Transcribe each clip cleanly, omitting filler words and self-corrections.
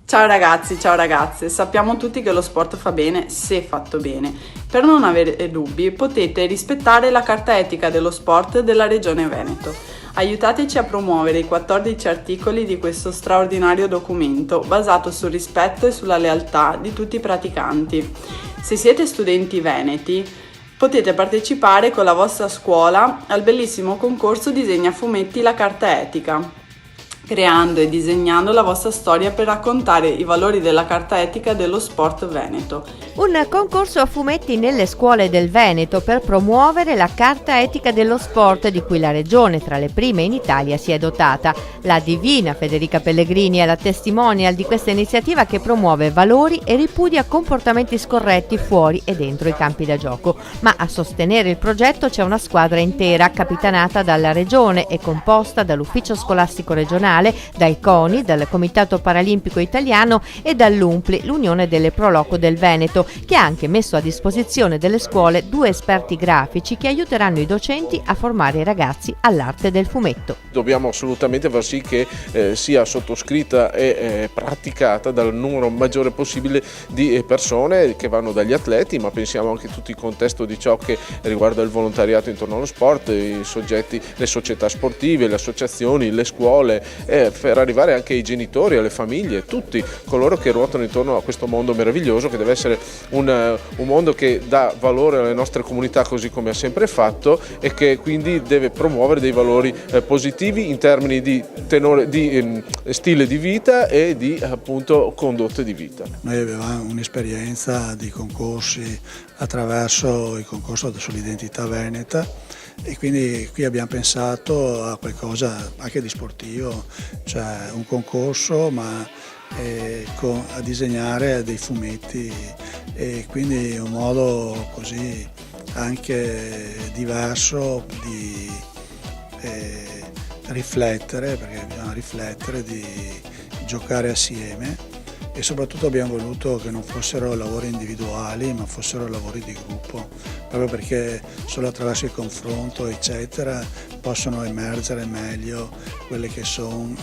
Ciao ragazzi, ciao ragazze, sappiamo tutti che lo sport fa bene se fatto bene. Per non avere dubbi potete rispettare la Carta Etica dello Sport della Regione Veneto. Aiutateci a promuovere i 14 articoli di questo straordinario documento basato sul rispetto e sulla lealtà di tutti i praticanti. Se siete studenti veneti, potete partecipare con la vostra scuola al bellissimo concorso Disegna Fumetti la Carta Etica, creando e disegnando la vostra storia per raccontare i valori della Carta Etica dello Sport veneto. Un concorso a fumetti nelle scuole del Veneto per promuovere la Carta Etica dello Sport di cui la Regione tra le prime in Italia si è dotata. La divina Federica Pellegrini è la testimonial di questa iniziativa che promuove valori e ripudia comportamenti scorretti fuori e dentro i campi da gioco. Ma a sostenere il progetto c'è una squadra intera capitanata dalla Regione e composta dall'Ufficio Scolastico Regionale, dai CONI, dal Comitato Paralimpico Italiano e dall'UNPLI, l'Unione delle Pro Loco del Veneto, che ha anche messo a disposizione delle scuole 2 esperti grafici che aiuteranno i docenti a formare i ragazzi all'arte del fumetto. Dobbiamo assolutamente far sì che sia sottoscritta e praticata dal numero maggiore possibile di persone, che vanno dagli atleti, ma pensiamo anche a tutto il contesto di ciò che riguarda il volontariato intorno allo sport, i soggetti, le società sportive, le associazioni, le scuole, per arrivare anche ai genitori, alle famiglie, tutti coloro che ruotano intorno a questo mondo meraviglioso, che deve essere un mondo che dà valore alle nostre comunità così come ha sempre fatto e che quindi deve promuovere dei valori positivi in termini di stile di vita e di appunto condotte di vita. Noi avevamo un'esperienza di concorsi attraverso il concorso sull'identità veneta e quindi qui abbiamo pensato a qualcosa anche di sportivo, cioè un concorso ma a disegnare dei fumetti, e quindi un modo così anche diverso di riflettere, perché bisogna riflettere, di giocare assieme, e soprattutto abbiamo voluto che non fossero lavori individuali ma fossero lavori di gruppo, proprio perché solo attraverso il confronto eccetera possono emergere meglio quelli che sono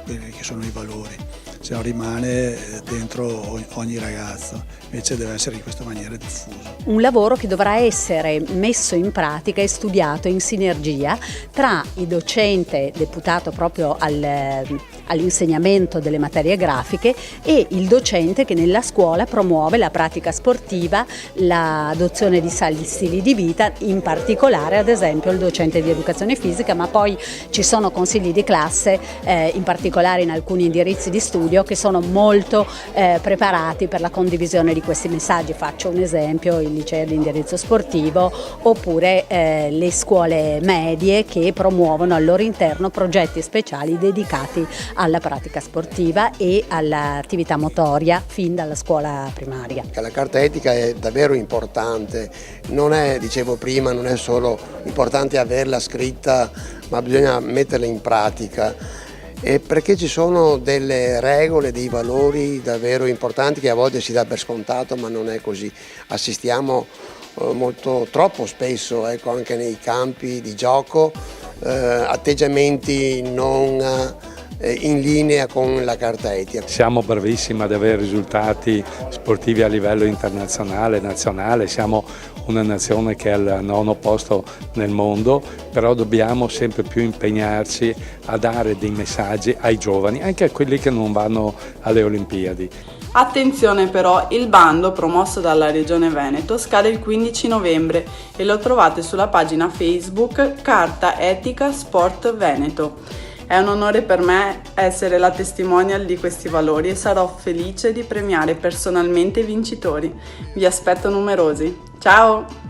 i valori, se no rimane dentro ogni ragazzo, invece deve essere in questa maniera diffuso. Un lavoro che dovrà essere messo in pratica e studiato in sinergia tra il docente deputato proprio all'insegnamento delle materie grafiche e il docente che nella scuola promuove la pratica sportiva, l'adozione di sani stili di vita, in particolare ad esempio il docente di educazione fisica, ma poi ci sono consigli di classe, in particolare in alcuni indirizzi di studio, che sono molto preparati per la condivisione di questi messaggi. Faccio un esempio: il liceo di indirizzo sportivo oppure le scuole medie che promuovono al loro interno progetti speciali dedicati alla pratica sportiva e all'attività motoria fin dalla scuola primaria. La carta etica è davvero importante, non è, dicevo prima, non è solo importante averla scritta, ma bisogna metterla in pratica, e perché ci sono delle regole, dei valori davvero importanti che a volte si dà per scontato, ma non è così. Assistiamo troppo spesso, anche nei campi di gioco, atteggiamenti non in linea con la carta etica. Siamo bravissimi ad avere risultati sportivi a livello internazionale, nazionale, siamo una nazione che è al 9° posto nel mondo, però dobbiamo sempre più impegnarci a dare dei messaggi ai giovani, anche a quelli che non vanno alle Olimpiadi. Attenzione però, il bando promosso dalla Regione Veneto scade il 15 novembre e lo trovate sulla pagina Facebook Carta Etica Sport Veneto. È un onore per me essere la testimonial di questi valori e sarò felice di premiare personalmente i vincitori. Vi aspetto numerosi. Ciao!